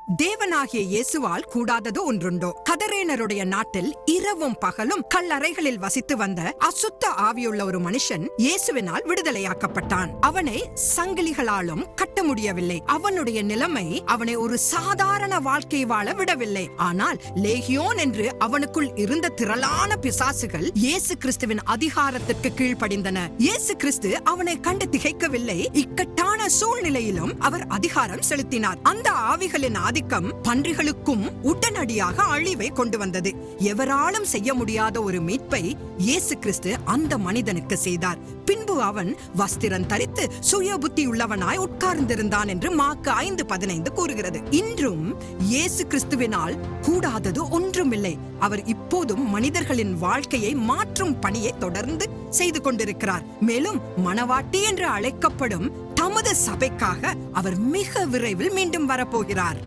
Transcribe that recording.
தேவனாகிய இயேசுவால் கூடாதது ஒன்றுண்டோ? கதரேனருடைய நாட்டில் இரவும் பகலும் கல்லறைகளில் வசித்து வந்த அசுத்த ஆவியுள்ள ஒரு மனுஷன் இயேசுவினால் விடுதலையாக்கப்பட்டான். அவனை சங்கிலிகளாலும் கட்ட முடியவில்லை. அவனுடைய நிலைமை அவனை ஒரு சாதாரண வாழ்க்கை வாழ விடவில்லை. ஆனால் லேகியோன் என்று அவனுக்குள் இருந்த திரளான பிசாசுகள் இயேசு கிறிஸ்துவின் அதிகாரத்திற்கு கீழ்ப்படிந்தன. இயேசு கிறிஸ்து அவனை கண்டு திகைக்கவில்லை. இக்கட்டான சூழ்நிலையிலும் அவர் அதிகாரம் செலுத்தினார். அந்த ஆவிகளின் ஆதிக்கம் பன்றிகளுக்கும் உடனடியாக அழிவை கொண்டு வந்தது. எவராலும் செய்ய முடியாத ஒரு மீட்பை இயேசு கிறிஸ்து அந்த மனிதனுக்கு செய்தார். பின்பு அவன் வஸ்திரம் தரித்து சுய புத்தி உள்ளவனாய் உட்கார்ந்திருந்தான் என்று மாற்கு 5:15 கூறுகிறது. இன்றும் இயேசு கிறிஸ்துவினால் கூடாதது ஒன்றுமில்லை. அவர் இப்போதும் மனிதர்களின் வாழ்க்கையை மாற்றும் பணியை தொடர்ந்து செய்து கொண்டிருக்கிறார். மேலும் மணவாட்டி என்று அழைக்கப்படும் தமது சபைக்காக அவர் மிக விரைவில் மீண்டும் வரப்போகிறார்.